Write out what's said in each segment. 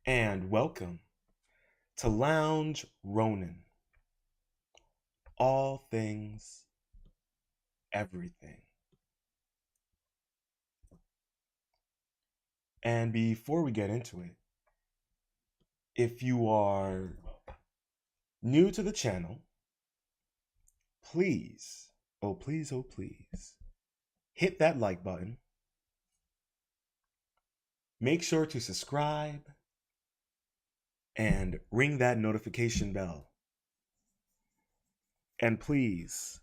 and welcome to Lounge Rōnin. All things, everything. And before we get into it, if you are new to the channel, please, oh please, hit that like button. Make sure to subscribe and ring that notification bell. And please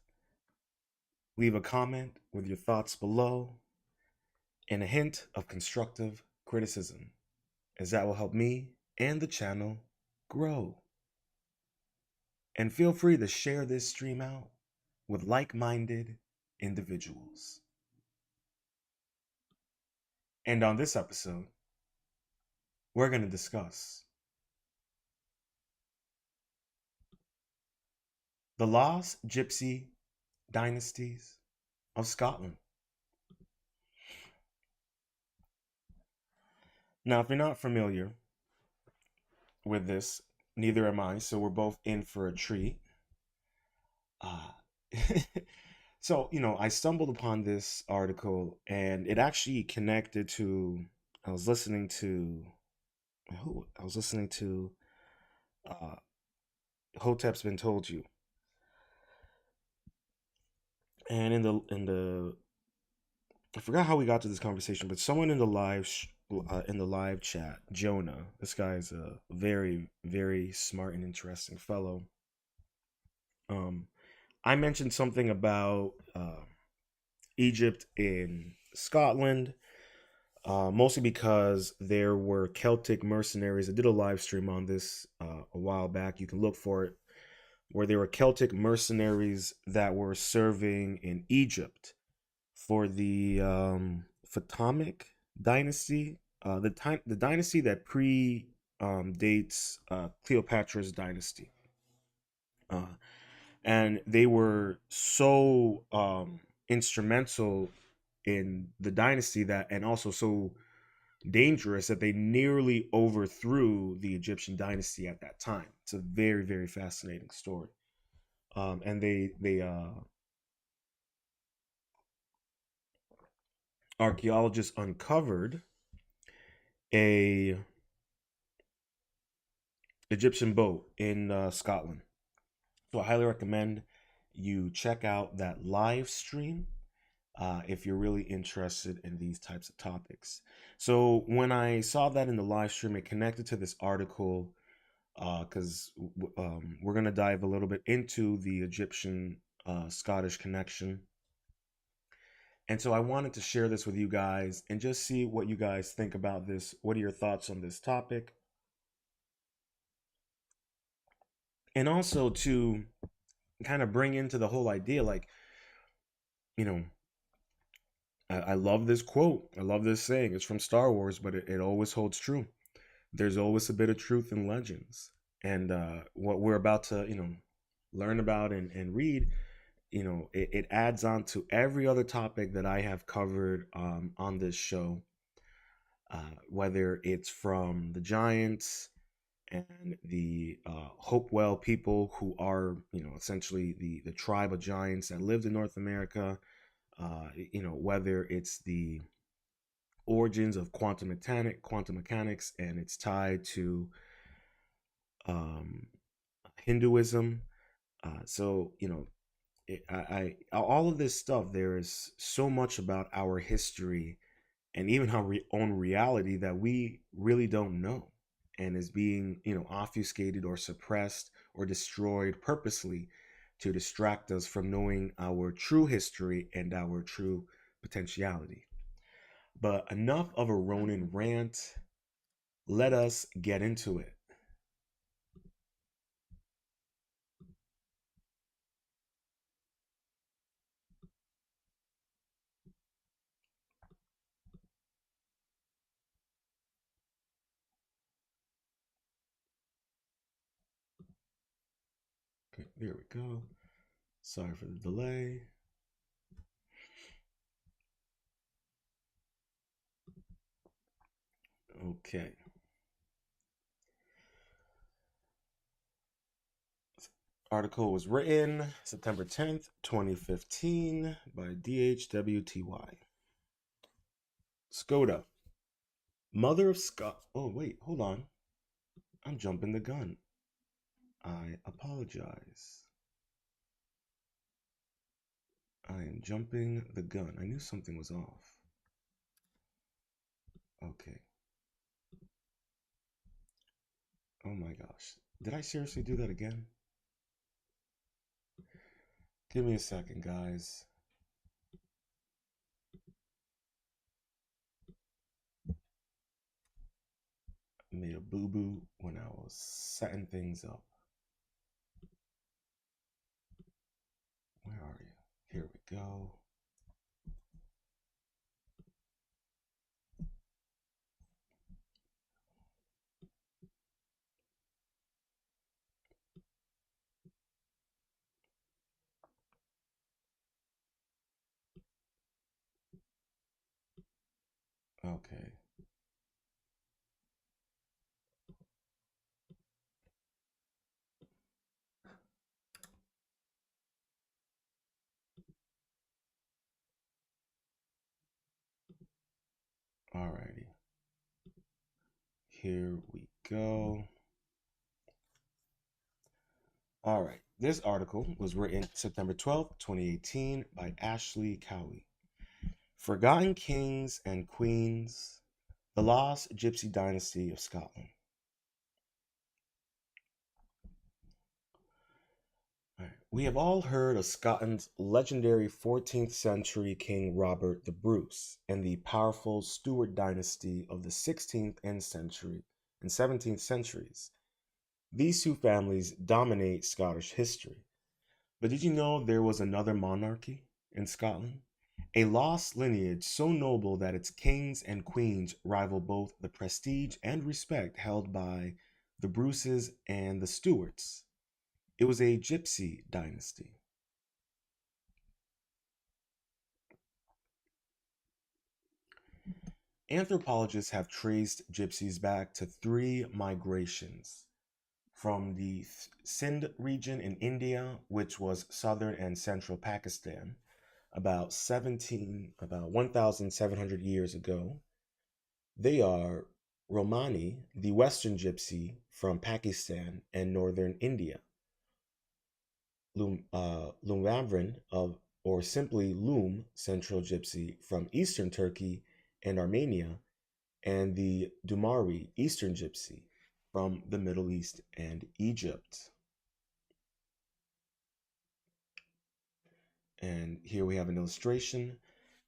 leave a comment with your thoughts below and a hint of constructive criticism, as that will help me and the channel grow. And feel free to share this stream out with like-minded individuals. And on this episode, we're going to discuss the lost Gypsy dynasties of Scotland. Now, if you're not familiar with this, neither am I, so we're both in for a treat. Uh, so, I stumbled upon this article and it actually connected to, I was listening to, who? I was listening to uh, Hotep's Been Told You. And in the I forgot how we got to this conversation, but someone in the live chat, Jonah, this guy is a very very smart and interesting fellow. Um, I mentioned something about Egypt in Scotland, mostly because there were Celtic mercenaries. I did a live stream on this a while back. You can look for it, where there were Celtic mercenaries that were serving in Egypt for the Fatimic dynasty, the dynasty that dates Cleopatra's dynasty, uh, and they were so instrumental in the dynasty that, and also so dangerous that they nearly overthrew the Egyptian dynasty at that time. It's a very very fascinating story, and they archaeologists uncovered a Egyptian boat in Scotland. So I highly recommend you check out that live stream if you're really interested in these types of topics. So when I saw that in the live stream, it connected to this article because we're going to dive a little bit into the Egyptian Scottish connection. And so I wanted to share this with you guys and just see what you guys think about this. What are your thoughts on this topic? And also to kind of bring into the whole idea, like, you know, I love this quote. I love this saying. It's from Star Wars, but it always holds true. There's always a bit of truth in legends. And what we're about to, learn about and read, it adds on to every other topic that I have covered on this show, whether it's from the giants and the Hopewell people, who are, essentially the tribe of giants that lived in North America, whether it's the origins of quantum mechanics, and it's tied to um, Hinduism. So all of this stuff. There is so much about our history and even our own reality that we really don't know, and is being obfuscated or suppressed or destroyed purposely to distract us from knowing our true history and our true potentiality. But enough of a Rōnin rant. Let us get into it. Okay, there we go. Sorry for the delay. Okay. Article was written September 10th, 2015 by DHWTY. Skoda. Mother of Scott. Oh, wait, hold on. I'm jumping the gun. I apologize. I am jumping the gun. I knew something was off. Okay. Oh my gosh. Did I seriously do that again? Give me a second, guys. I made a boo-boo when I was setting things up. Where are you? Here we go. Okay. Alrighty. Here we go. All right. This article was written September 12th, 2018 by Ashley Cowie. Forgotten Kings and Queens, the Lost Gypsy Dynasty of Scotland. All right. We have all heard of Scotland's legendary 14th century King Robert the Bruce and the powerful Stuart dynasty of the 16th and 17th centuries. These two families dominate Scottish history. But did you know there was another monarchy in Scotland? A lost lineage so noble that its kings and queens rival both the prestige and respect held by the Bruces and the Stuarts. It was a gypsy dynasty. Anthropologists have traced gypsies back to three migrations from the Sindh region in India, which was southern and central Pakistan, about 1,700 years ago. They are Romani, the Western Gypsy from Pakistan and northern India, Lumavrin or simply Lum, Central Gypsy from Eastern Turkey and Armenia, and the Dumari, Eastern Gypsy from the Middle East and Egypt. And here we have an illustration.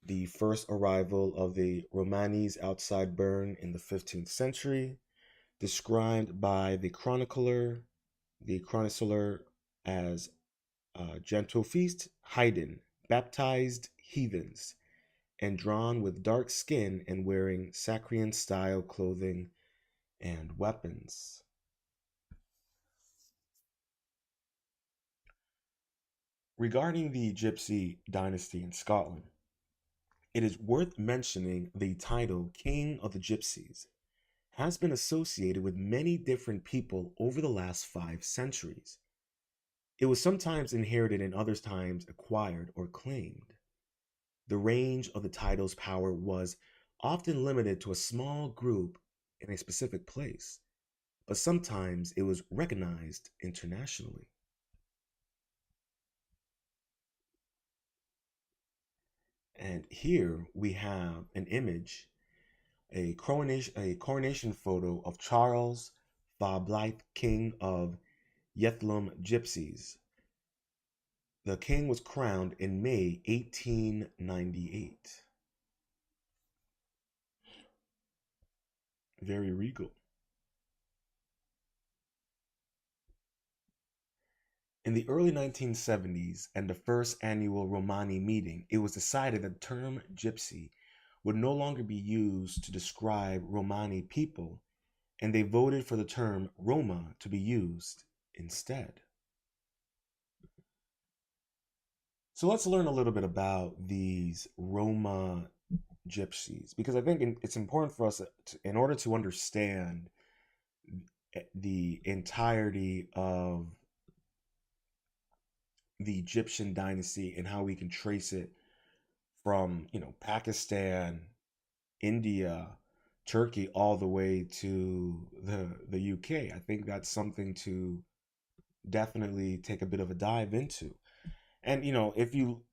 The first arrival of the Romanis outside Bern in the 15th century, described by the chronicler as Gentofeast Haydn, baptized heathens, and drawn with dark skin and wearing Sacrian style clothing and weapons. Regarding the Gypsy dynasty in Scotland, it is worth mentioning the title King of the Gypsies has been associated with many different people over the last 5 centuries. It was sometimes inherited and other times acquired or claimed. The range of the title's power was often limited to a small group in a specific place, but sometimes it was recognized internationally. And here we have an image, a coronation photo of Charles Blythe, King of Yethlum Gypsies. The king was crowned in May 1898. Very regal. In the early 1970s and the first annual Romani meeting, it was decided that the term gypsy would no longer be used to describe Romani people, and they voted for the term Roma to be used instead. So let's learn a little bit about these Roma gypsies, because I think it's important for us in order to understand the entirety of the Egyptian dynasty and how we can trace it from, Pakistan, India, Turkey, all the way to the UK. I think that's something to definitely take a bit of a dive into. And if you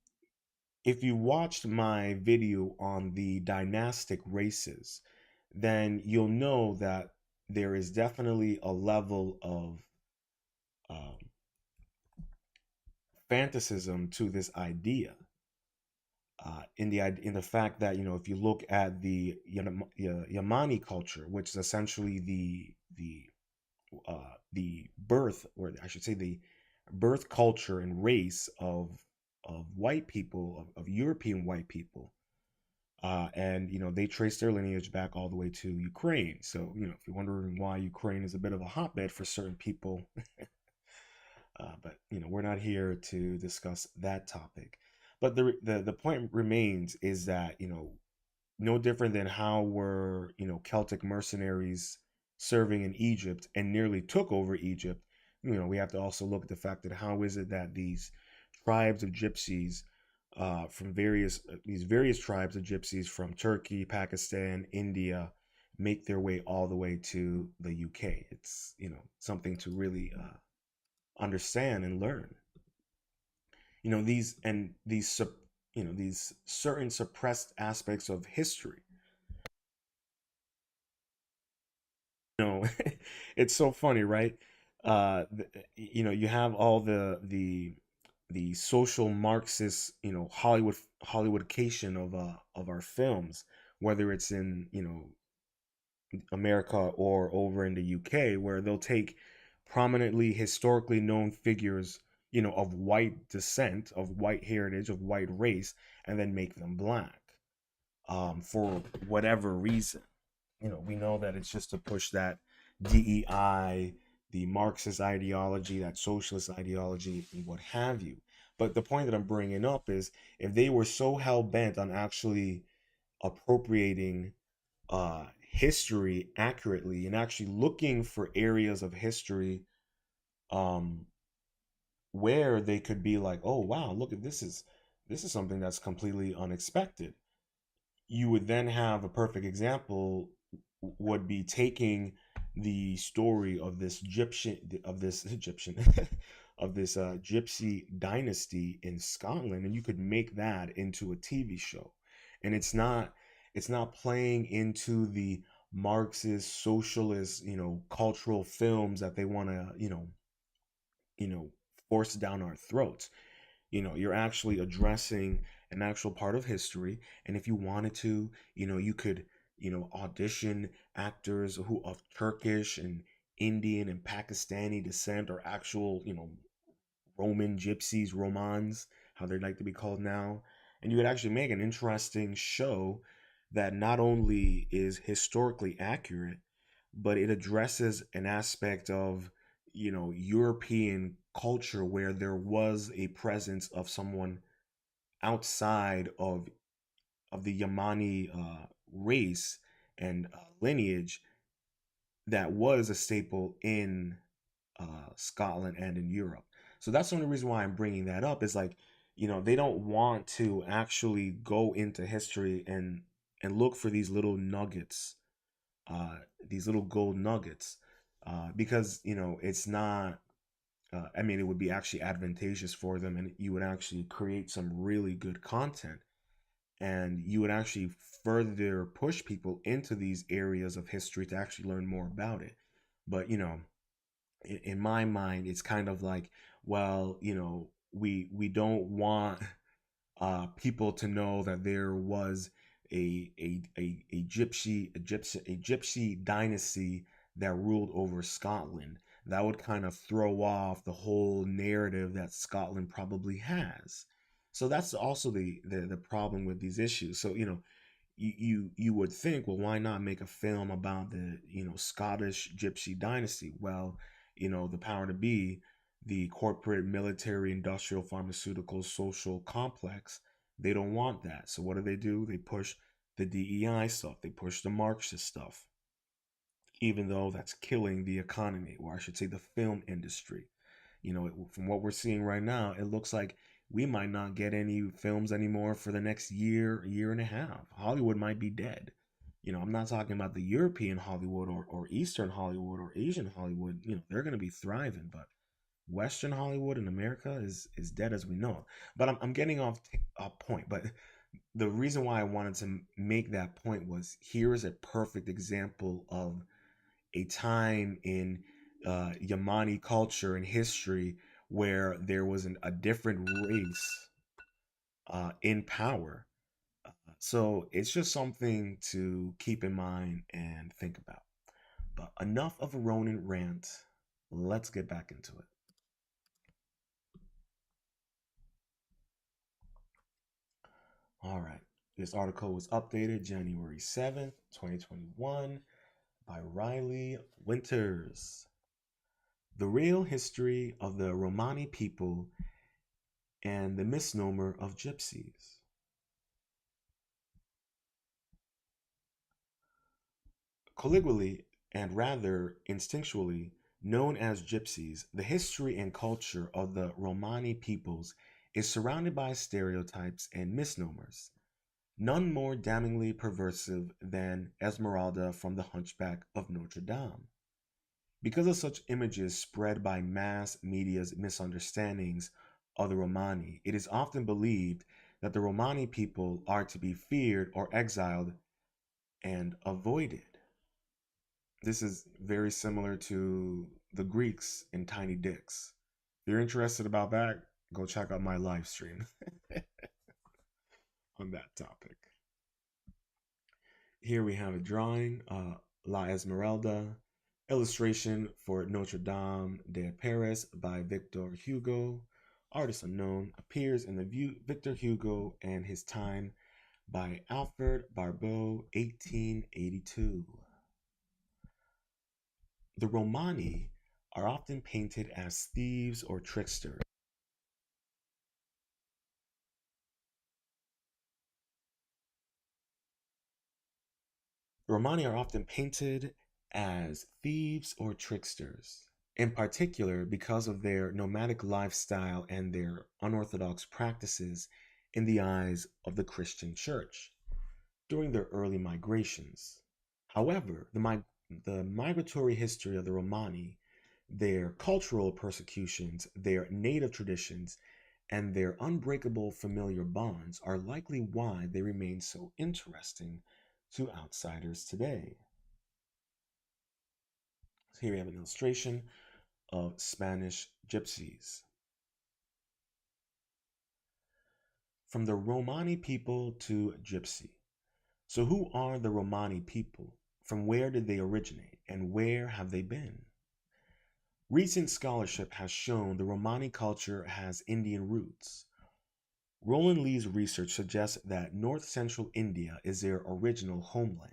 watched my video on the dynastic races, then you'll know that there is definitely a level of um, fantasism to this idea. In the fact that, if you look at the Yamani culture, which is essentially the birth, or I should say the birth culture and race of white people, of European white people, and they trace their lineage back all the way to Ukraine. So if you're wondering why Ukraine is a bit of a hotbed for certain people, but we're not here to discuss that topic. But the point remains is that no different than how were Celtic mercenaries serving in Egypt and nearly took over Egypt. We have to also look at the fact that how is it that these tribes of gypsies from various tribes of gypsies from Turkey, Pakistan, India make their way all the way to the UK. It's something to really understand and learn. These certain suppressed aspects of history. It's so funny, right? You have all the social Marxist, Hollywoodification of our films, whether it's in America or over in the UK, where they'll take prominently historically known figures, of white descent, of white heritage, of white race, and then make them black, for whatever reason. We know that it's just to push that DEI, the Marxist ideology, that socialist ideology, and what have you. But the point that I'm bringing up is if they were so hell bent on actually appropriating history accurately and actually looking for areas of history um, where they could be like, oh wow, look at this is something that's completely unexpected. You would then have a perfect example would be taking the story of this Egyptian of this Gypsy dynasty in Scotland, and you could make that into a TV show. And it's not playing into the Marxist socialist cultural films that they want to you know force down our throats. You're actually addressing an actual part of history, and if you wanted to, you could audition actors who of Turkish and Indian and Pakistani descent, or actual Roman gypsies, Romans, how they like to be called now. And you could actually make an interesting show that not only is historically accurate, but it addresses an aspect of European culture where there was a presence of someone outside of the Yamani race and lineage that was a staple in Scotland and in Europe. So that's the only reason why I'm bringing that up is like, they don't want to actually go into history and look for these little nuggets, these little gold nuggets, because it's not. I mean, it would be actually advantageous for them, and you would actually create some really good content, and you would actually further push people into these areas of history to actually learn more about it. But in my mind, it's kind of like, well, we don't want people to know that there was a gypsy dynasty that ruled over Scotland. That would kind of throw off the whole narrative that Scotland probably has. So that's also the problem with these issues. So you would think, well, why not make a film about the Scottish gypsy dynasty? Well, the power to be, the corporate, military, industrial, pharmaceutical, social complex, they don't want that. So what do? They push the DEI stuff. They push the Marxist stuff, even though that's killing the economy, or I should say the film industry. From what we're seeing right now, it looks like we might not get any films anymore for the next year and a half. Hollywood might be dead. I'm not talking about the European Hollywood or Eastern Hollywood or Asian Hollywood. They're going to be thriving, but Western Hollywood in America is dead as we know. But I'm getting off point. But the reason why I wanted to make that point was, here is a perfect example of a time in Yamani culture and history where there was a different race in power. So it's just something to keep in mind and think about. But enough of a Rōnin rant. Let's get back into it. All right. This article was updated January 7th, 2021 by Riley Winters. The Real History of the Romani People and the Misnomer of Gypsies. Colloquially, and rather instinctually, known as Gypsies, the history and culture of the Romani peoples is surrounded by stereotypes and misnomers, none more damningly perversive than Esmeralda from the Hunchback of Notre Dame. Because of such images spread by mass media's misunderstandings of the Romani, it is often believed that the Romani people are to be feared or exiled and avoided. This is very similar to the Greeks and tiny dicks. If you're interested about that, go check out my live stream on that topic. Here we have a drawing, La Esmeralda, illustration for Notre Dame de Paris by Victor Hugo. Artist unknown, appears in the Victor Hugo and His Time by Alfred Barbeau, 1882. The Romani are often painted as thieves or tricksters. The Romani are often painted as thieves or tricksters, in particular because of their nomadic lifestyle and their unorthodox practices in the eyes of the Christian church during their early migrations. However, the migratory history of the Romani, their cultural persecutions, their native traditions, and their unbreakable familiar bonds are likely why they remain so interesting to outsiders today. So here we have an illustration of Spanish gypsies. From the Romani people to Gypsy. So, who are the Romani people? From where did they originate? And where have they been? Recent scholarship has shown the Romani culture has Indian roots. Roland Lee's research suggests that north central India is their original homeland,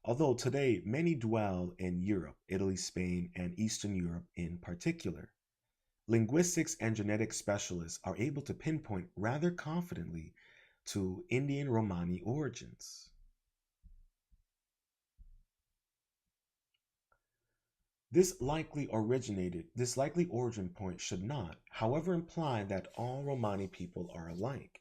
although today many dwell in Europe, Italy, Spain, and Eastern Europe in particular. Linguistics and genetic specialists are able to pinpoint rather confidently to Indian Romani origins. This likely origin point should not, however, imply that all Romani people are alike.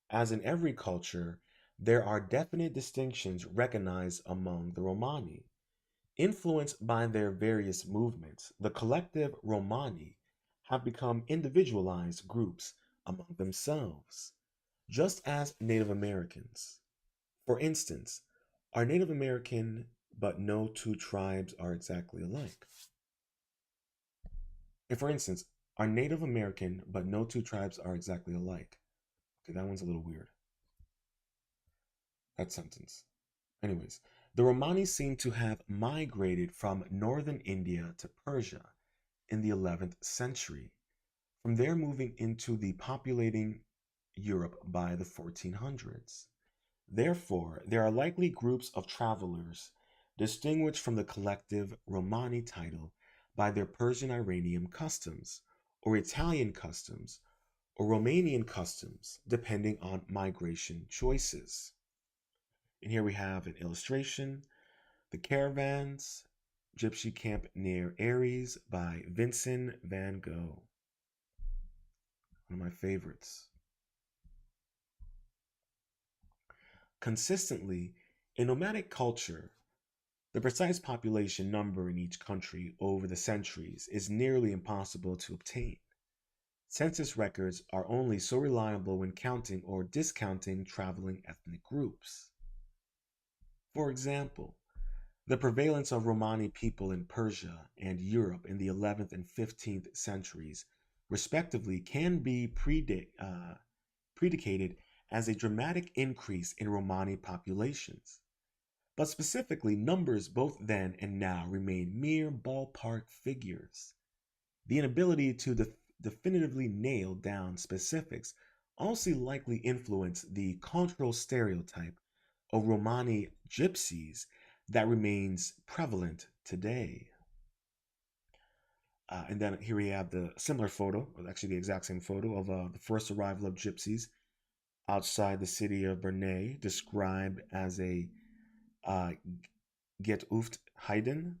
As in every culture, there are definite distinctions recognized among the Romani. Influenced by their various movements, the collective Romani have become individualized groups among themselves, just as Native Americans. For instance, are Native American, but no two tribes are exactly alike. If, for instance, are Native American, but no two tribes are exactly alike. Okay, that one's a little weird. That sentence. Anyways, the Romani seem to have migrated from northern India to Persia in the 11th century, from there moving into the populating Europe by the 1400s. Therefore, there are likely groups of travelers distinguished from the collective Romani title by their Persian Iranian customs, or Italian customs, or Romanian customs, depending on migration choices. And here we have an illustration, the caravans, Gypsy Camp Near Aries by Vincent van Gogh. One of my favorites. Consistently, in nomadic culture, the precise population number in each country over the centuries is nearly impossible to obtain. Census records are only so reliable when counting or discounting traveling ethnic groups. For example, the prevalence of Romani people in Persia and Europe in the 11th and 15th centuries, respectively, can be predicated as a dramatic increase in Romani populations. But specifically, numbers both then and now remain mere ballpark figures. The inability to definitively nail down specifics also likely influenced the cultural stereotype of Romani gypsies that remains prevalent today. And then here we have the similar photo, or actually the exact same photo of the first arrival of gypsies outside the city of Bernay, described as a uh, Getüft Heiden,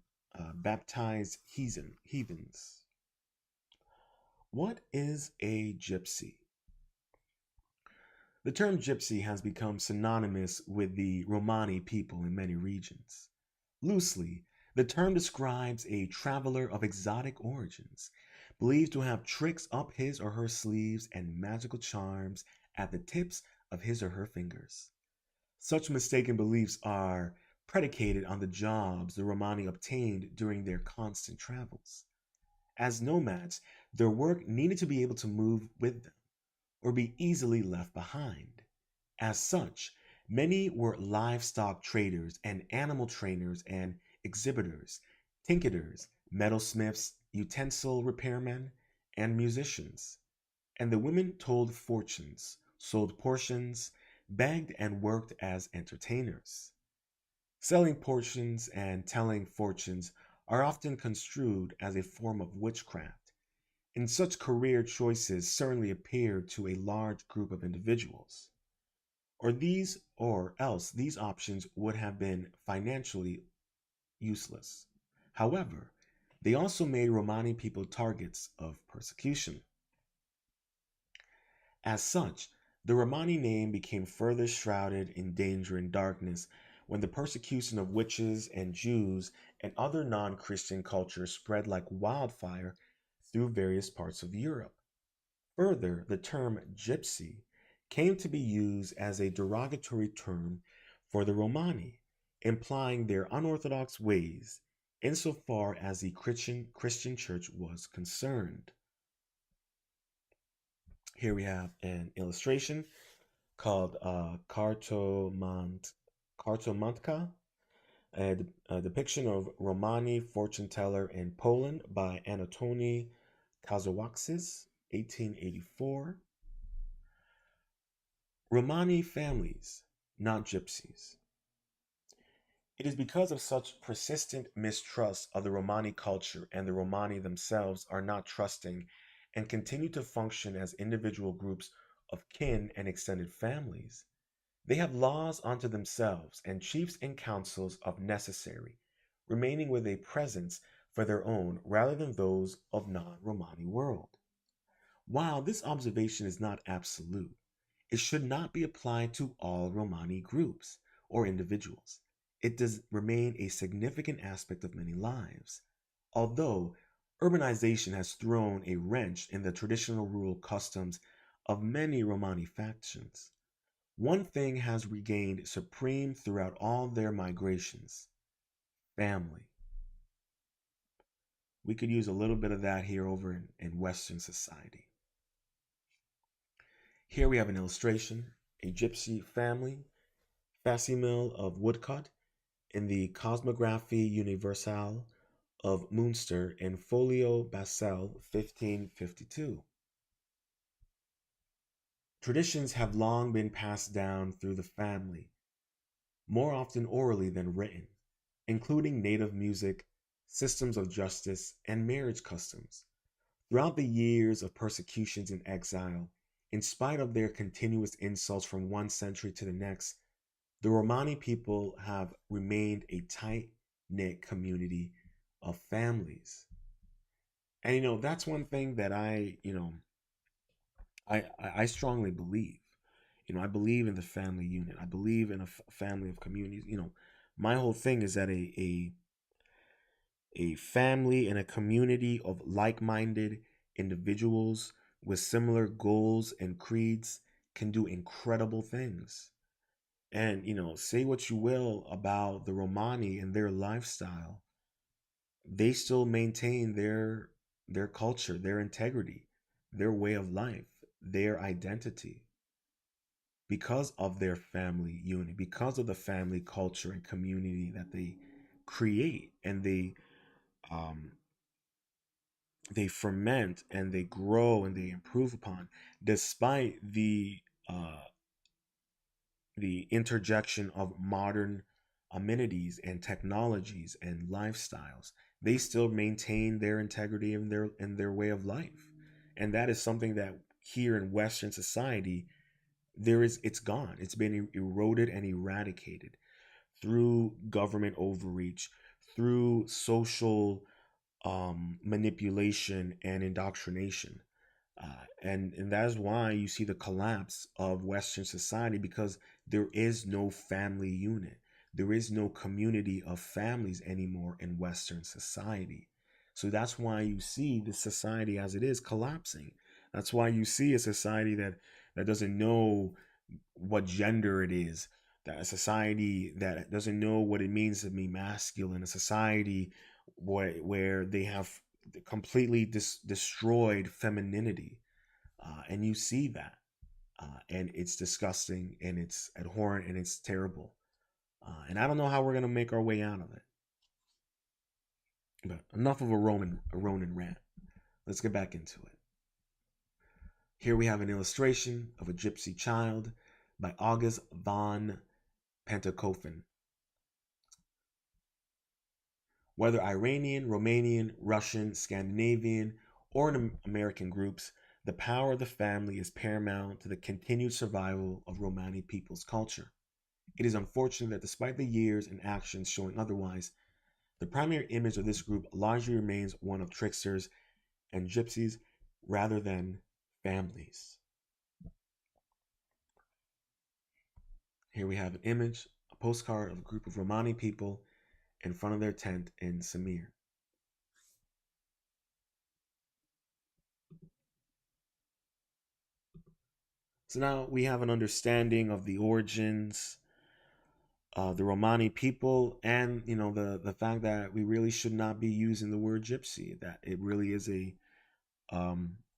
baptized heathens. What is a gypsy? The term gypsy has become synonymous with the Romani people in many regions. Loosely, the term describes a traveler of exotic origins, believed to have tricks up his or her sleeves and magical charms at the tips of his or her fingers. Such mistaken beliefs are predicated on the jobs the Romani obtained during their constant travels. As nomads, their work needed to be able to move with them or be easily left behind. As such, many were livestock traders and animal trainers and exhibitors, tinketers, metalsmiths, utensil repairmen, and musicians. And the women told fortunes, sold portions, begged and worked as entertainers. Selling portions and telling fortunes are often construed as a form of witchcraft, and such career choices certainly appeared to a large group of individuals. Or else these options would have been financially useless. However, they also made Romani people targets of persecution. As such, the Romani name became further shrouded in danger and darkness when the persecution of witches and Jews and other non Christian cultures spread like wildfire through various parts of Europe. Further, the term gypsy came to be used as a derogatory term for the Romani, implying their unorthodox ways insofar as the Christian church was concerned. Here we have an illustration called Kartomantka, a depiction of Romani fortune teller in Poland by Anatoni Kazawakis, 1884. Romani families, not gypsies. It is because of such persistent mistrust of the Romani culture and the Romani themselves are not trusting and continue to function as individual groups of kin and extended families. They have laws unto themselves and chiefs and councils of necessary, remaining with a presence for their own rather than those of non-Romani world. While this observation is not absolute, it should not be applied to all Romani groups or individuals. It does remain a significant aspect of many lives, although urbanization has thrown a wrench in the traditional rural customs of many Romani factions. One thing has regained supreme throughout all their migrations: family. We could use a little bit of that here over in Western society. Here we have an illustration, a gypsy family, facsimile of woodcut in the Cosmographie Universelle of Münster in folio Basel 1552. Traditions have long been passed down through the family, more often orally than written, including native music, systems of justice, and marriage customs. Throughout the years of persecutions and exile, in spite of their continuous insults from one century to the next, the Romani people have remained a tight knit community of families. And that's one thing that I strongly believe. I believe in the family unit. I believe in a family of communities. My whole thing is that a family and a community of like-minded individuals with similar goals and creeds can do incredible things. And say what you will about the Romani and their lifestyle, they still maintain their culture, their integrity, their way of life, their identity because of their family unity, because of the family culture and community that they create, and um they ferment and they grow and they improve upon, despite uh the interjection of modern amenities and technologies and lifestyles. They still maintain their integrity and their way of life. And that is something that here in Western society, it's gone. It's been eroded and eradicated through government overreach, through social manipulation and indoctrination. And that is why you see the collapse of Western society, because there is no family unit. There is no community of families anymore in Western society. So that's why you see the society as it is collapsing. That's why you see a society that doesn't know what gender it is, that a society that doesn't know what it means to be masculine, a society where they have completely destroyed femininity. And you see that, and it's disgusting and it's abhorrent and it's terrible. And I don't know how we're gonna make our way out of it. But enough of a Rōnin rant. Let's get back into it. Here we have an illustration of a gypsy child by August von Pantakofen. Whether Iranian, Romanian, Russian, Scandinavian, or in American groups, the power of the family is paramount to the continued survival of Romani people's culture. It is unfortunate that despite the years and actions showing otherwise, the primary image of this group largely remains one of tricksters and gypsies rather than families. Here we have an image, a postcard of a group of Romani people in front of their tent in Samir. So now we have an understanding of the origins of the Romani people, and the fact that we really should not be using the word gypsy, that it really is a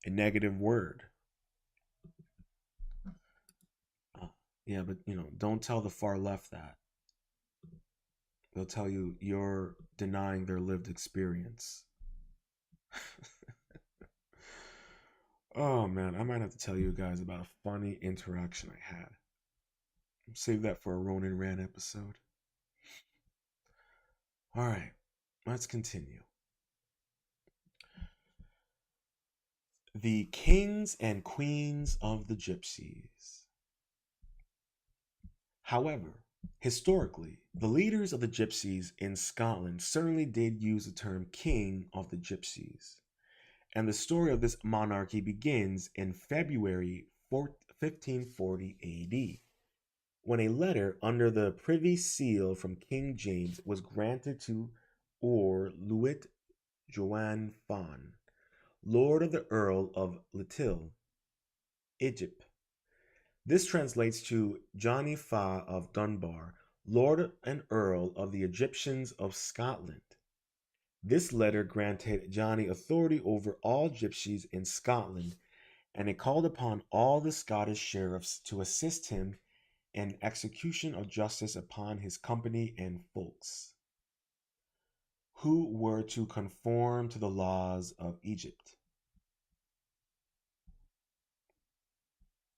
negative word. Uh, yeah, but don't tell the far left that. They'll tell you you're denying their lived experience. Oh man, I might have to tell you guys about a funny interaction I had. Save that for a Rōnin Rant episode. All right, let's continue. The kings and queens of the gypsies. However, historically, the leaders of the gypsies in Scotland certainly did use the term king of the gypsies. And the story of this monarchy begins in February 1540 AD, when a letter under the Privy Seal from King James was granted to Or Luit Joan Fan, Lord of the Earl of Little, Egypt. This translates to Johnny Fa of Dunbar, Lord and Earl of the Egyptians of Scotland. This letter granted Johnny authority over all gypsies in Scotland, and it called upon all the Scottish sheriffs to assist him in execution of justice upon his company and folks, who were to conform to the laws of Egypt.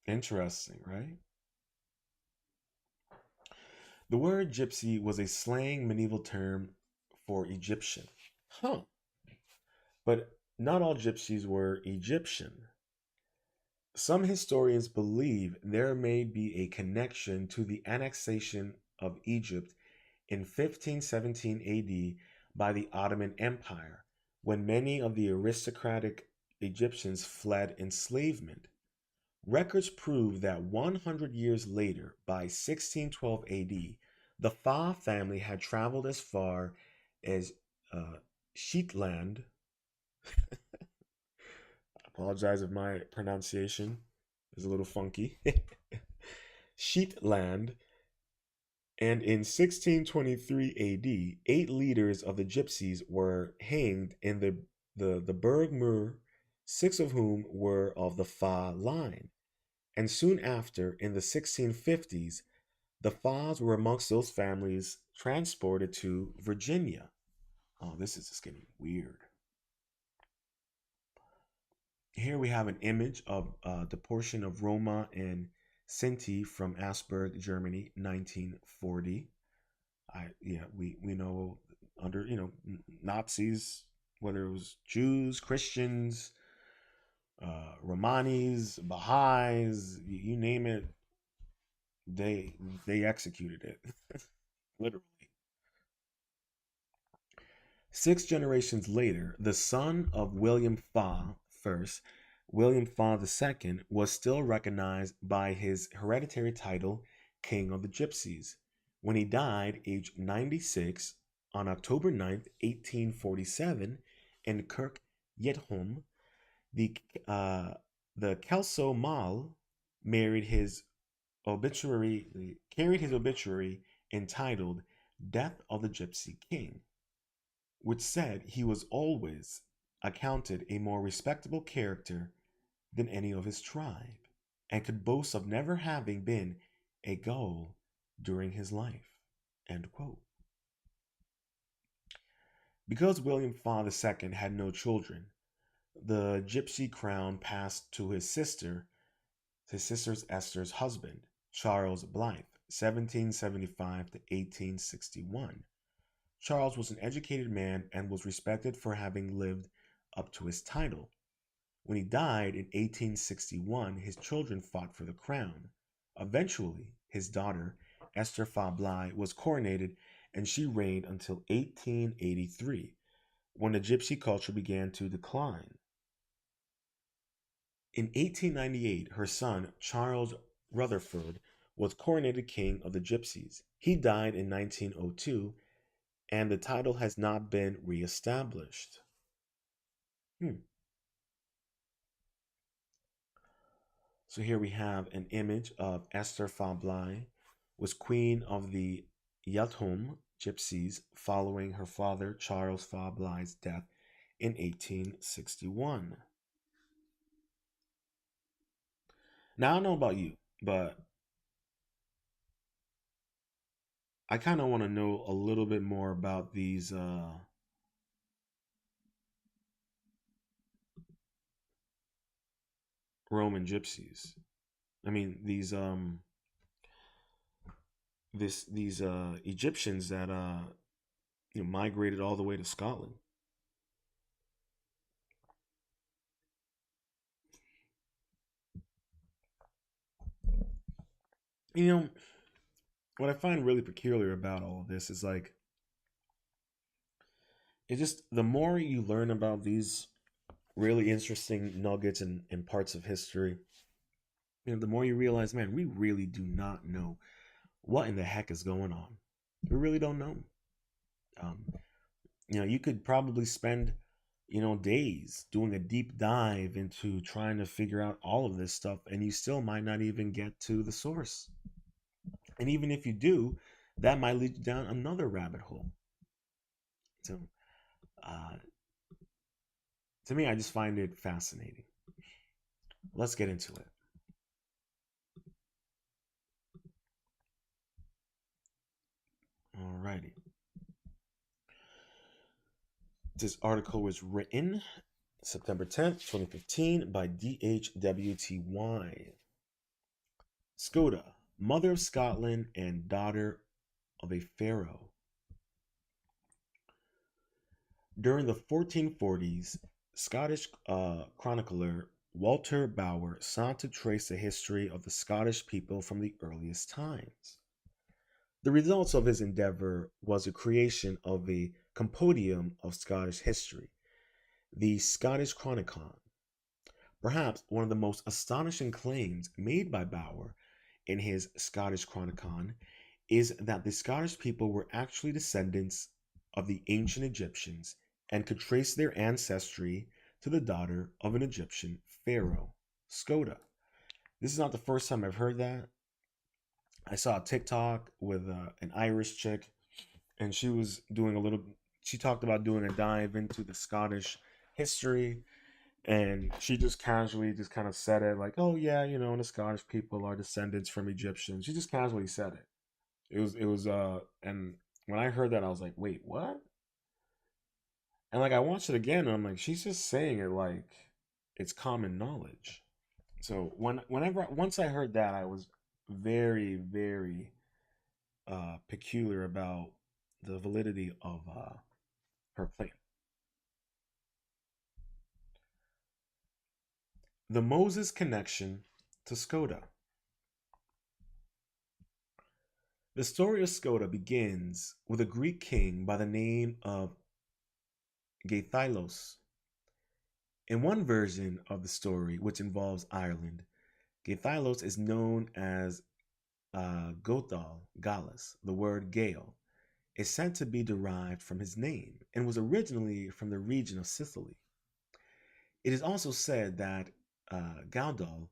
Interesting, right? The word gypsy was a slang medieval term for Egyptian. Huh. But not all gypsies were Egyptian. Some historians believe there may be a connection to the annexation of Egypt in 1517 AD by the Ottoman Empire, when many of the aristocratic Egyptians fled enslavement. Records prove that 100 years later, by 1612 AD, the Fa family had traveled as far as uh, Shetland. I apologize if my pronunciation is a little funky. Shetland, and in 1623 AD, 8 leaders of the Gypsies were hanged in the Berg Mur, 6 of whom were of the Fa line. And soon after, in the 1650s, the Fas were amongst those families transported to Virginia. Oh, this is just getting weird. Here we have an image of the portion of Roma and Sinti from Asperg, Germany, 1940. We know under Nazis, whether it was Jews, Christians, Romanis, Baha'is, you name it, they they executed it literally. 6 generations later, the son of William Fa first, William Fa II, was still recognized by his hereditary title, King of the Gypsies, when he died aged 96 on October 9th, 1847, in Kirk Yetholm. The the Kelso Mal married his carried his obituary entitled "Death of the Gypsy King," which said he was always accounted a more respectable character than any of his tribe, and could boast of never having been a Gaul during his life. End quote. Because William Fa II had no children, the Gypsy crown passed to his sister's Esther's husband, Charles Blythe, 1775 to 1861. Charles was an educated man and was respected for having lived up to his title. When he died in 1861, his children fought for the crown. Eventually, his daughter, Esther Fablai, was coronated, and she reigned until 1883, when the Gypsy culture began to decline. In 1898, her son, Charles Rutherford, was coronated king of the Gypsies. He died in 1902, and the title has not been reestablished. Hmm. So here we have an image of Esther Fablai, was queen of the Yalthum Gypsies following her father Charles Fablai's death in 1861. Now I don't know about you, but I kind of want to know a little bit more about these Roman gypsies. I mean these Egyptians that migrated all the way to Scotland. You know, what I find really peculiar about all of this is like it's just the more you learn about these really interesting nuggets and parts of history, the more you realize, man, we really do not know what in the heck is going on. We really don't know. Um, you could probably spend, days doing a deep dive into trying to figure out all of this stuff, and you still might not even get to the source. And even if you do, that might lead you down another rabbit hole. So, uh, to me, I just find it fascinating. Let's get into it. Alrighty. This article was written September 10th, 2015 by DHWTY. Skoda, mother of Scotland and daughter of a pharaoh. During the 1440s, Scottish chronicler Walter Bower sought to trace the history of the Scottish people from the earliest times. The results of his endeavor was the creation of a compendium of Scottish history, the Scottish Chronicon. Perhaps one of the most astonishing claims made by Bauer in his Scottish Chronicon is that the Scottish people were actually descendants of the ancient Egyptians and could trace their ancestry to the daughter of an Egyptian pharaoh, Skoda. This is not the first time I've heard that. I saw a TikTok with an Irish chick, and she talked about doing a dive into the Scottish history, and she just casually just kind of said it like, oh yeah, the Scottish people are descendants from Egyptians. She just casually said it. And when I heard that, I was like, wait, what? And like I watched it again, and I'm like, she's just saying it like it's common knowledge. So once I heard that, I was very, very peculiar about the validity of her claim. The Moses connection to Skoda. The story of Skoda begins with a Greek king by the name of Geithylos. In one version of the story, which involves Ireland, Geithylos is known as Gothal Gallus. The word Gael is said to be derived from his name and was originally from the region of Sicily. It is also said that Gaudol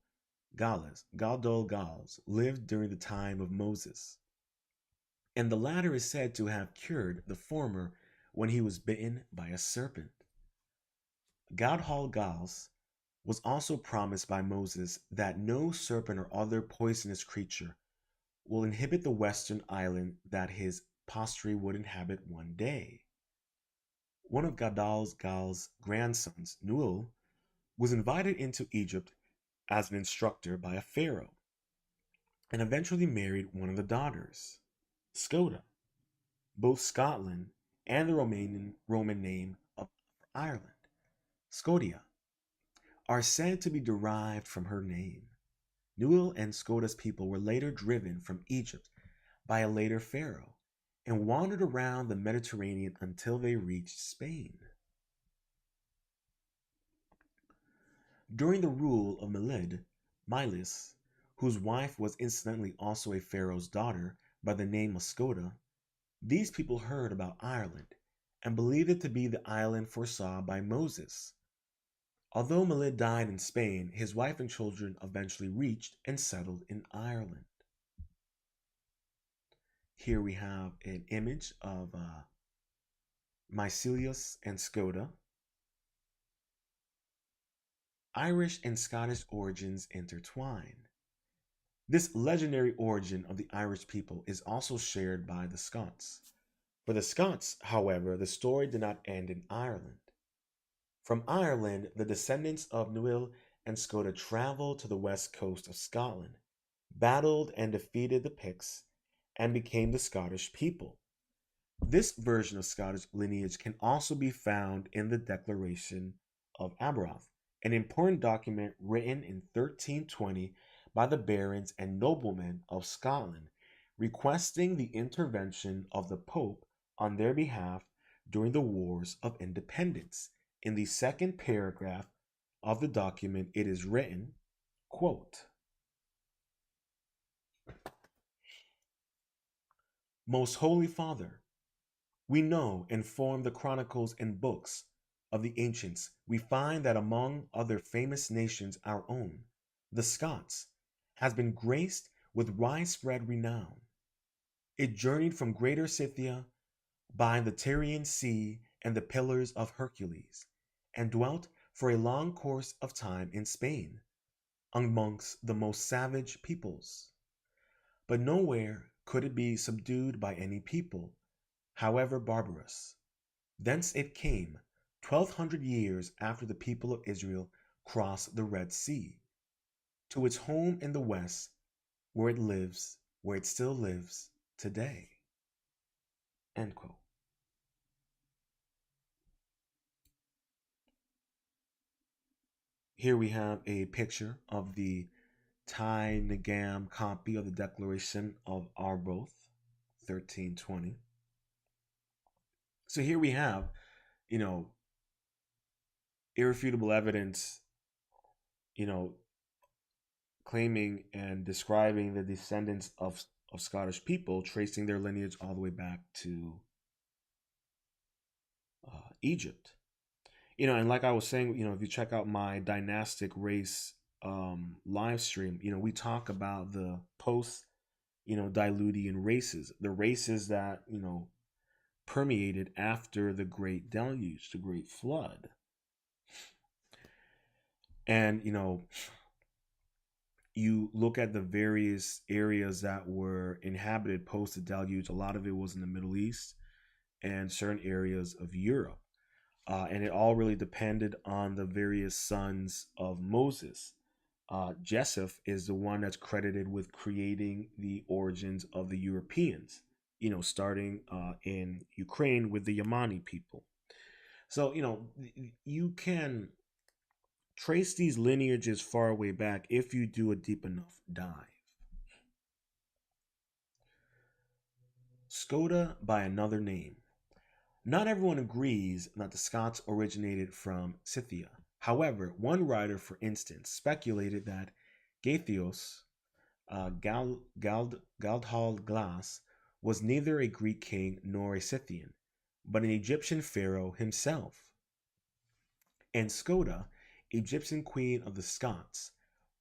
Gals lived during the time of Moses, and the latter is said to have cured the former when he was bitten by a serpent. Gaudhal Gals was also promised by Moses that no serpent or other poisonous creature will inhabit the western island that his posterity would inhabit one day. One of Gadal Gal's grandsons, Nuel, was invited into Egypt as an instructor by a pharaoh, and eventually married one of the daughters, Skoda. Both Scotland and the Roman name of Ireland, Scotia, are said to be derived from her name. Nuel and Skoda's people were later driven from Egypt by a later pharaoh and wandered around the Mediterranean until they reached Spain. During the rule of Milis, whose wife was incidentally also a pharaoh's daughter by the name of Skoda, these people heard about Ireland and believed it to be the island foresaw by Moses. Although Malid died in Spain, his wife and children eventually reached and settled in Ireland. Here we have an image of Mycelius and Skoda. Irish and Scottish origins intertwine. This legendary origin of the Irish people is also shared by the Scots. For the Scots, however, the story did not end in Ireland. From Ireland, the descendants of Nuil and Skoda traveled to the west coast of Scotland, battled and defeated the Picts, and became the Scottish people. This version of Scottish lineage can also be found in the Declaration of Arbroath, an important document written in 1320 by the barons and noblemen of Scotland, requesting the intervention of the Pope on their behalf during the Wars of Independence. In the second paragraph of the document, it is written, quote, Most Holy Father, we know and from the chronicles and books of the ancients, we find that among other famous nations, our own, the Scots, has been graced with widespread renown. It journeyed from Greater Scythia by the Tyrian Sea and the Pillars of Hercules, and dwelt for a long course of time in Spain, amongst the most savage peoples. But nowhere could it be subdued by any people, however barbarous. Thence it came, 1200 years after the people of Israel crossed the Red Sea, to its home in the west, where it still lives today. End quote. Here we have a picture of the Thai Nagam copy of the Declaration of Arbroath, 1320. So here we have, you know, irrefutable evidence, you know, claiming and describing the descendants of Scottish people, tracing their lineage all the way back to Egypt. And like I was saying, if you check out my dynastic race live stream, we talk about the post, Diluvian races, the races that, permeated after the Great Deluge, the Great Flood. And, you look at the various areas that were inhabited post the deluge, a lot of it was in the Middle East and certain areas of Europe. And it all really depended on the various sons of Moses. Joseph is the one that's credited with creating the origins of the Europeans, starting in Ukraine with the Yamani people. So, you can trace these lineages far way back if you do a deep enough dive. Skoda by another name. Not everyone agrees that the Scots originated from Scythia. However, one writer, for instance, speculated that Gaithios, Galdhald Glass, was neither a Greek king nor a Scythian, but an Egyptian pharaoh himself. And Skoda, Egyptian queen of the Scots.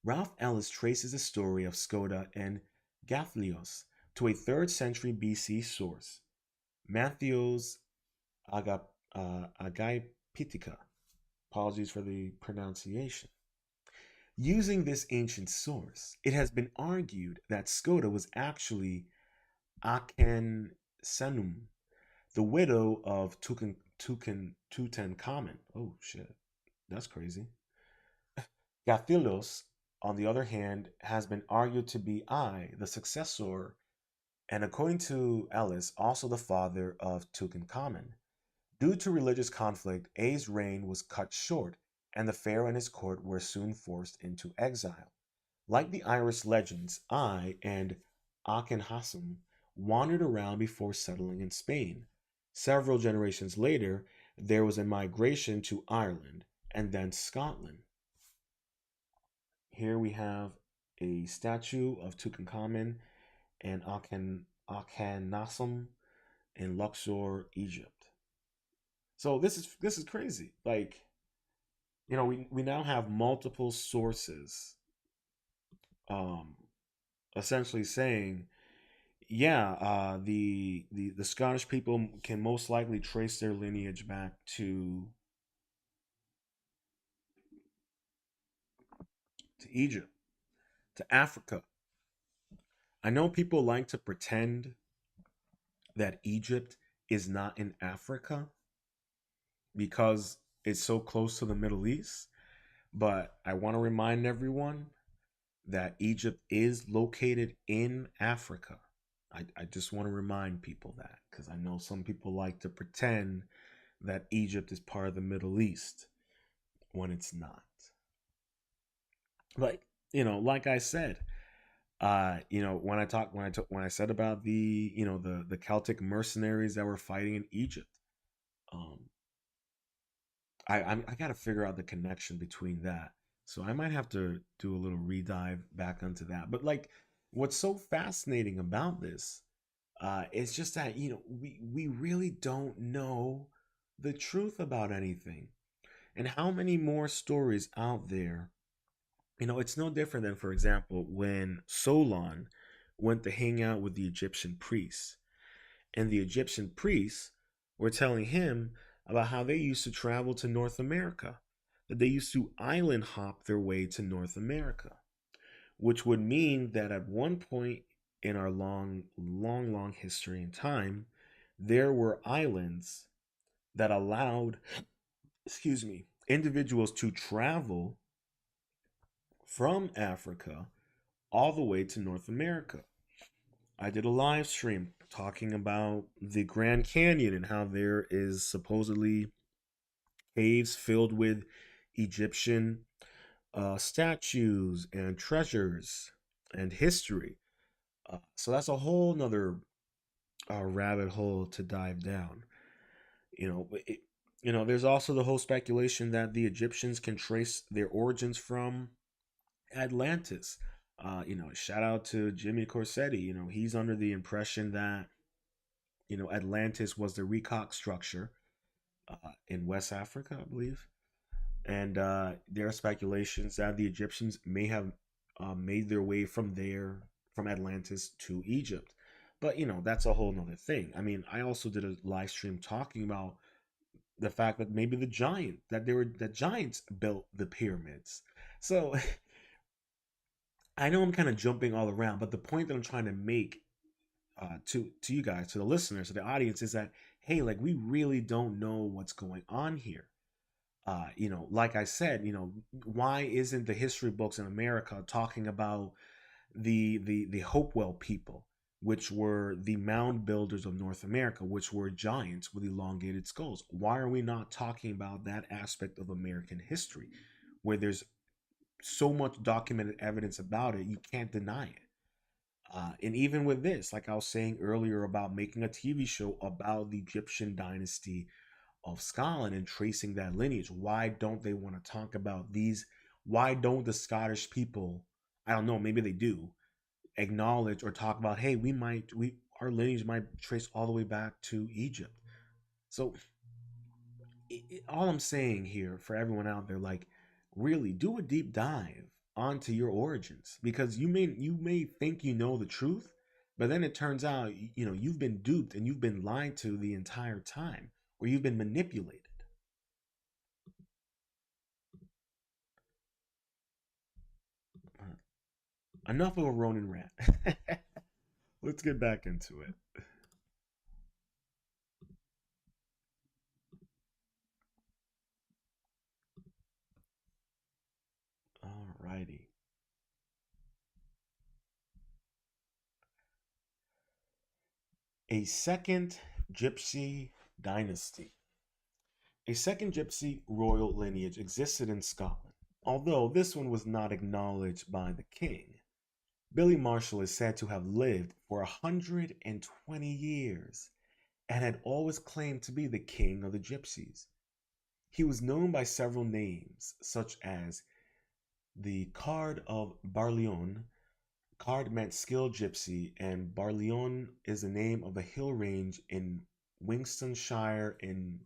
Ralph Ellis traces the story of Skoda and Gathlios to a 3rd century BC source, Matthews Agapitica. Apologies for the pronunciation. Using this ancient source, it has been argued that Skoda was actually Akhensenum, the widow of Tutankhamun. Oh shit, that's crazy. Gathilos, on the other hand, has been argued to be I, the successor, and according to Ellis, also the father of Tutankhamun. Due to religious conflict, A's reign was cut short, and the pharaoh and his court were soon forced into exile. Like the Irish legends, I and Akhenaten wandered around before settling in Spain. Several generations later, there was a migration to Ireland and then Scotland. Here we have a statue of Tutankhamun and Akhenaten in Luxor, Egypt. So this is crazy. Like, we now have multiple sources um essentially saying, yeah, the Scottish people can most likely trace their lineage back to Egypt, to Africa. I know people like to pretend that Egypt is not in Africa because it's so close to the Middle East, but I want to remind everyone that Egypt is located in Africa. I just want to remind people that because I know some people like to pretend that Egypt is part of the Middle East when it's not. But like I said, when I said about the Celtic mercenaries that were fighting in Egypt, um, I got to figure out the connection between that. So I might have to do a little redive back onto that. But like, what's so fascinating about this, it's just that we really don't know the truth about anything, and how many more stories out there. It's no different than, for example, when Solon went to hang out with the Egyptian priests, and the Egyptian priests were telling him about how they used to travel to North America, that they used to island hop their way to North America, which would mean that at one point in our long, long, long history and time, there were islands that allowed, excuse me, individuals to travel from Africa all the way to North America. I did a live stream talking about the Grand Canyon and how there is supposedly caves filled with Egyptian statues and treasures and history. So that's a whole nother rabbit hole to dive down. You know, there's also the whole speculation that the Egyptians can trace their origins from Atlantis. Shout out to Jimmy Corsetti. He's under the impression that Atlantis was the Rekok structure in West Africa, I believe. And there are speculations that the Egyptians may have made their way from there, from Atlantis to Egypt. But that's a whole nother thing. I mean, I also did a live stream talking about the fact that maybe the giants built the pyramids. So I know I'm kind of jumping all around, but the point that I'm trying to make to you guys, to the listeners, to the audience, is that hey, like we really don't know what's going on here. Like I said, why isn't the history books in America talking about the Hopewell people, which were the mound builders of North America, which were giants with elongated skulls? Why are we not talking about that aspect of American history, where there's so much documented evidence about it, you can't deny it? And even with this, like I was saying earlier about making a TV show about the Egyptian dynasty of Scotland and tracing that lineage, why don't they want to talk about these? Why don't the Scottish people, I don't know, maybe they do, acknowledge or talk about, hey, we our lineage might trace all the way back to Egypt. So all I'm saying here for everyone out there, like, really do a deep dive onto your origins, because you may think you know the truth, but then it turns out you've been duped and you've been lied to the entire time, or you've been manipulated. Uh, Enough of a Ronin rant. Let's get back into it. Alrighty. A second Gypsy dynasty. A second Gypsy royal lineage existed in Scotland, although this one was not acknowledged by the king. Billy Marshall is said to have lived for 120 years and had always claimed to be the king of the Gypsies. He was known by several names, such as the Card of Barleon. Card meant skilled gypsy, and Barleon is the name of a hill range in Winstonshire in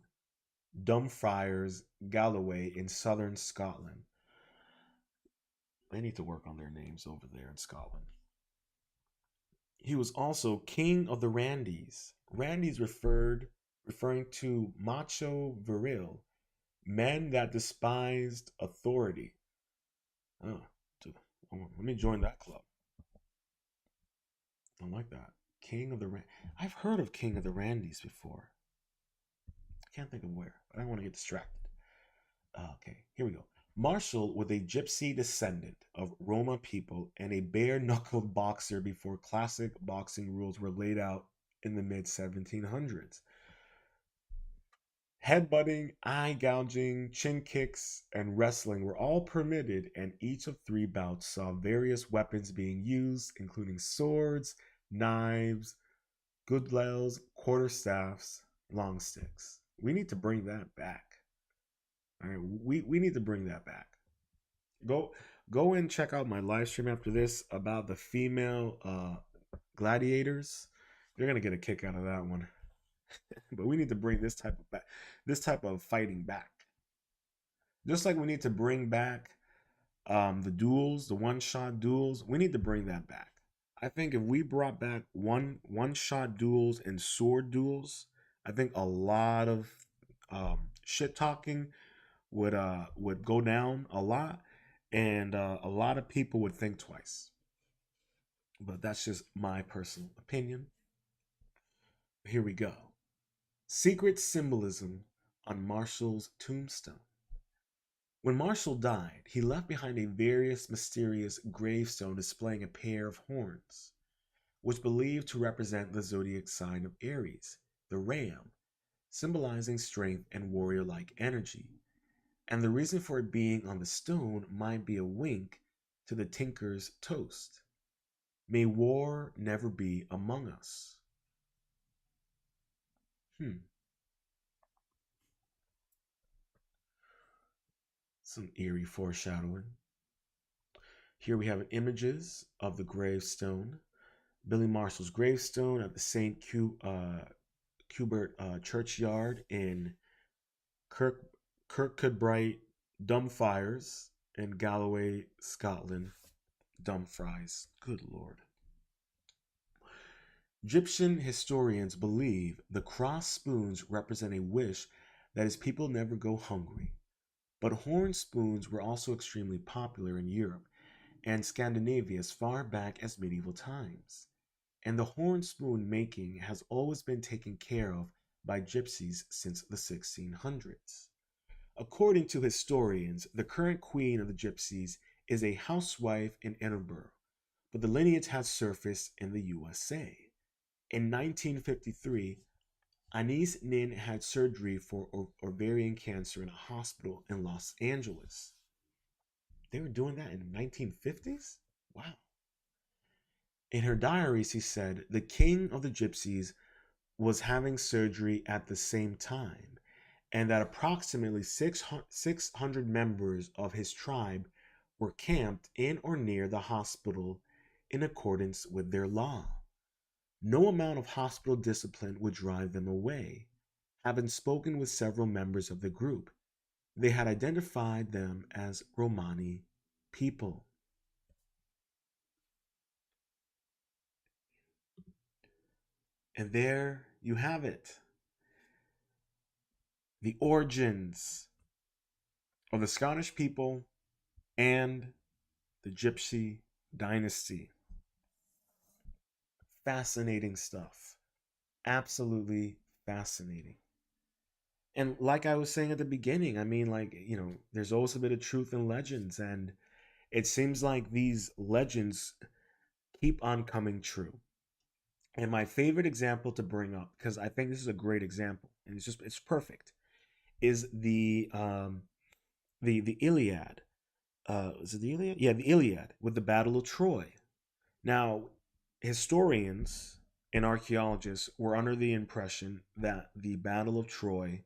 Dumfries, Galloway in southern Scotland. They need to work on their names over there in Scotland. He was also king of the Randys. Randys referring to macho viril, men that despised authority. Oh, let me join that club. I like that. King of the I've heard of King of the Randys before. I can't think of where. I don't want to get distracted. Okay, here we go. Marshall was a gypsy descendant of Roma people and a bare knuckled boxer before classic boxing rules were laid out in the mid 1700s. Headbutting, eye gouging, chin kicks, and wrestling were all permitted, and each of three bouts saw various weapons being used, including swords, knives, goodlels, quarterstaffs, long sticks. We need to bring that back. All right, we need to bring that back. Go go and check out my live stream after this about the female gladiators. You're gonna get a kick out of that one. But we need to bring this type of fighting back. Just like we need to bring back the duels, the one shot duels. We need to bring that back. I think if we brought back one shot duels and sword duels, I think a lot of shit talking would go down a lot, and a lot of people would think twice. But that's just my personal opinion. Here we go. Secret symbolism on Marshall's tombstone. When Marshall died, he left behind a various mysterious gravestone displaying a pair of horns, which believed to represent the zodiac sign of Aries, the ram, symbolizing strength and warrior like energy. And the reason for it being on the stone might be a wink to the tinker's toast. May war never be among us. Hmm. Some eerie foreshadowing. Here we have images of the gravestone, Billy Marshall's gravestone at the Cubert churchyard in Kirk Kirkcudbright, Dumfries, in Galloway, Scotland. Dumfries. Good lord. Egyptian historians believe the crossed spoons represent a wish that his people never go hungry. But horn spoons were also extremely popular in Europe and Scandinavia as far back as medieval times. And the horn spoon making has always been taken care of by gypsies since the 1600s. According to historians, the current queen of the gypsies is a housewife in Edinburgh, but the lineage has surfaced in the USA. In 1953, Anais Nin had surgery for ovarian cancer in a hospital in Los Angeles. They were doing that in the 1950s? Wow. In her diaries, he said the king of the gypsies was having surgery at the same time, and that approximately 600 members of his tribe were camped in or near the hospital in accordance with their law. No amount of hospital discipline would drive them away. Having spoken with several members of the group, they had identified them as Romani people. And there you have it, the origins of the Scottish people and the Gypsy dynasty. Fascinating stuff. Absolutely fascinating. And like I was saying at the beginning, I mean, like, there's always a bit of truth in legends, and it seems like these legends keep on coming true. And my favorite example to bring up, because I think this is a great example, and it's perfect, is the Iliad. Is it the Iliad? Yeah, the Iliad with the Battle of Troy. Now, historians and archaeologists were under the impression that the Battle of Troy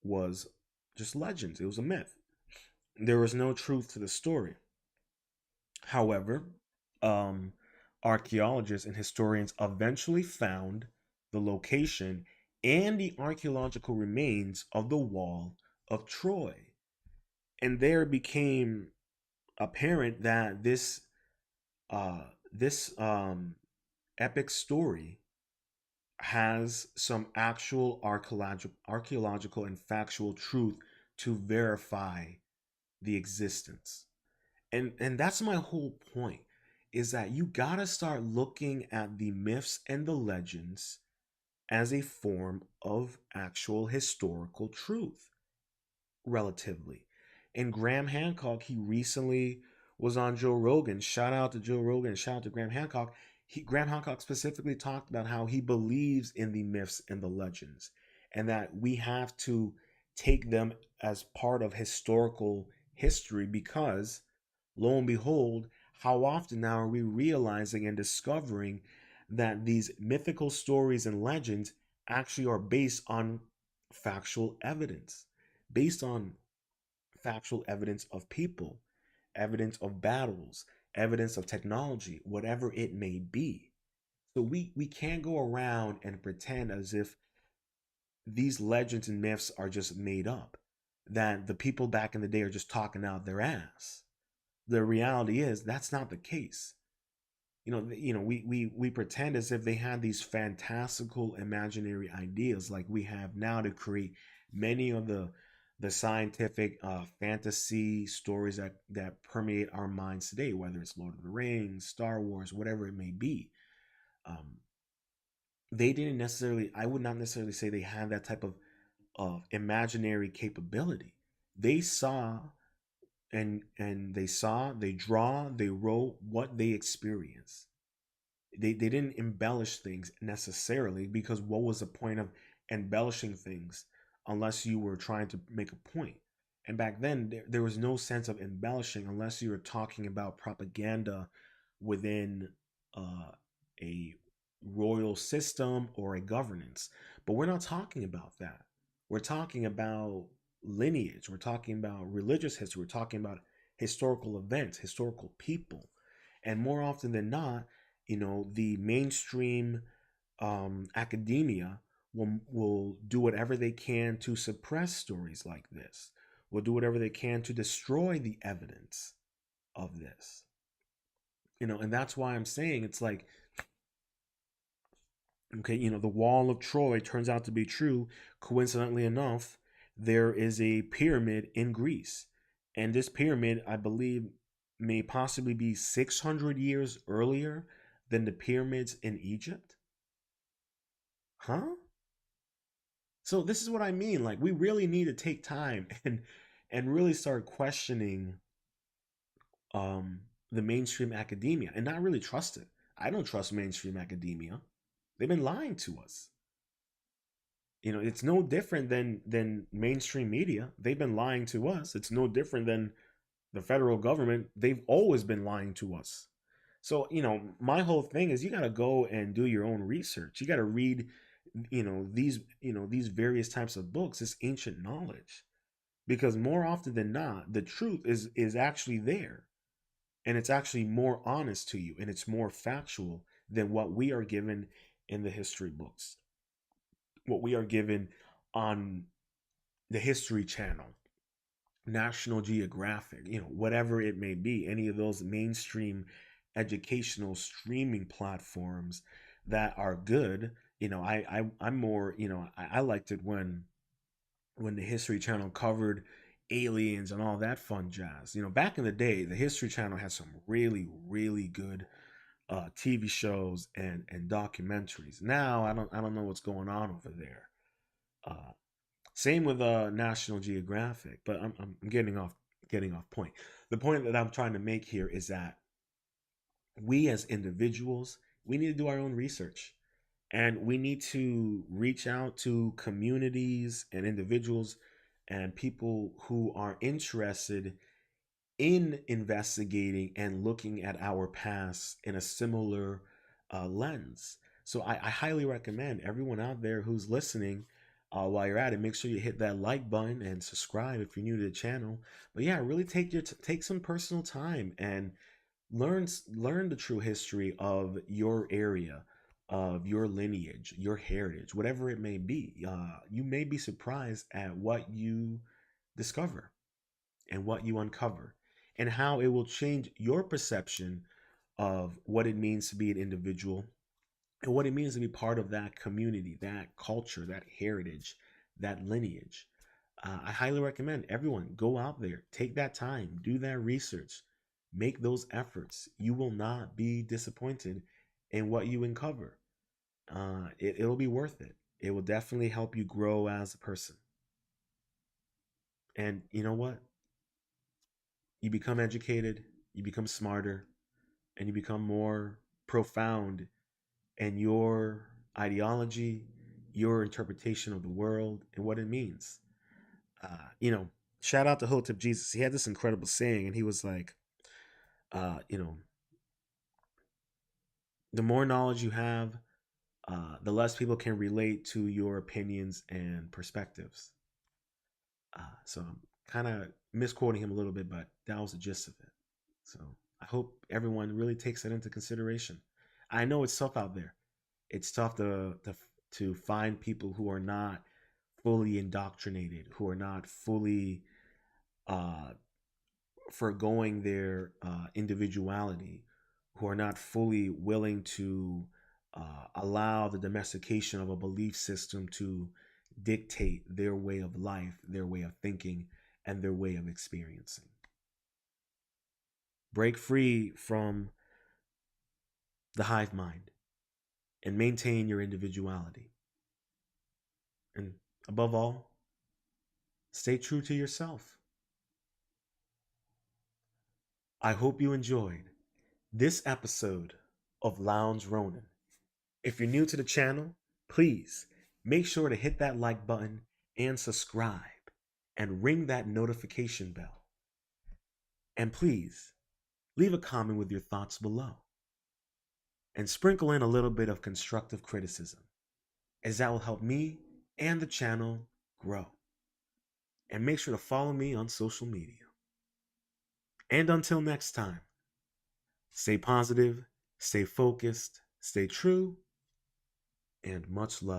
was just legends. It was a myth. There was no truth to the story. However, um, archaeologists and historians eventually found the location and the archaeological remains of the wall of Troy. And there it became apparent that this epic story has some actual archaeological and factual truth to verify the existence. And that's my whole point, is that you got to start looking at the myths and the legends as a form of actual historical truth, relatively. And Graham Hancock, he recently was on Joe Rogan. Shout out to Joe Rogan, shout out to Graham Hancock. Graham Hancock specifically talked about how he believes in the myths and the legends, and that we have to take them as part of historical history, because lo and behold, how often now are we realizing and discovering that these mythical stories and legends actually are based on factual evidence, based on factual evidence of people, evidence of battles, evidence of technology, whatever it may be. So we can't go around and pretend as if these legends and myths are just made up, that the people back in the day are just talking out their ass. The reality is that's not the case. We pretend as if they had these fantastical imaginary ideas like we have now to create many of the scientific fantasy stories that permeate our minds today, whether it's Lord of the Rings, Star Wars, whatever it may be. um, they didn't necessarily, I would not necessarily say they had that type of imaginary capability. They saw, they draw, they wrote what they experienced. They didn't embellish things necessarily, because what was the point of embellishing things unless you were trying to make a point? And back then, there was no sense of embellishing unless you were talking about propaganda within a royal system or a governance. But we're not talking about that. We're talking about lineage, we're talking about religious history, we're talking about historical events, historical people. And more often than not, the mainstream academia will do whatever they can to suppress stories like this, will do whatever they can to destroy the evidence of this. And that's why I'm saying it's like, okay, the wall of Troy turns out to be true. Coincidentally enough, there is a pyramid in Greece. And this pyramid, I believe, may possibly be 600 years earlier than the pyramids in Egypt. Huh? So this is what I mean. Like, we really need to take time and really start questioning the mainstream academia and not really trust it. I don't trust mainstream academia. They've been lying to us. It's no different than mainstream media. They've been lying to us. It's no different than the federal government. They've always been lying to us. So, my whole thing is you got to go and do your own research. You got to read, these various types of books, this ancient knowledge, because more often than not, the truth is actually there, and it's actually more honest to you, and it's more factual than what we are given in the history books, what we are given on the History Channel, National Geographic, whatever it may be, any of those mainstream educational streaming platforms that are good. I'm more, I liked it when the History Channel covered aliens and all that fun jazz. Back in the day, the History Channel had some really, really good TV shows and documentaries. Now I don't know what's going on over there. Uh, Same with National Geographic, but I'm getting off point. The point that I'm trying to make here is that we as individuals, we need to do our own research, and we need to reach out to communities and individuals and people who are interested in investigating and looking at our past in a similar lens. So I highly recommend everyone out there who's listening, while you're at it, make sure you hit that like button and subscribe if you're new to the channel. But yeah, really take some personal time and learn the true history of your area, of your lineage, your heritage, whatever it may be. You may be surprised at what you discover and what you uncover, and how it will change your perception of what it means to be an individual and what it means to be part of that community, that culture, that heritage, that lineage. I highly recommend everyone go out there, take that time, do that research, make those efforts. You will not be disappointed in what you uncover. It'll be worth it. It will definitely help you grow as a person. And you know what? You become educated, you become smarter, and you become more profound in your ideology, your interpretation of the world, and what it means. Uh, you know, Shout out to Hotep Jesus. He had this incredible saying, and he was like, uh, you know, the more knowledge you have, the less people can relate to your opinions and perspectives. So I'm kind of misquoting him a little bit, but that was the gist of it. So I hope everyone really takes that into consideration. I know it's tough out there. It's tough to find people who are not fully indoctrinated, who are not fully uh, foregoing their individuality, who are not fully willing to allow the domestication of a belief system to dictate their way of life, their way of thinking, and their way of experiencing. Break free from the hive mind and maintain your individuality. And above all, stay true to yourself. I hope you enjoyed this episode of Lounge Rōnin. If you're new to the channel, please make sure to hit that like button and subscribe and ring that notification bell. And please leave a comment with your thoughts below and sprinkle in a little bit of constructive criticism, as that will help me and the channel grow. and make sure to follow me on social media. And until next time, stay positive, stay focused, stay true, and much love.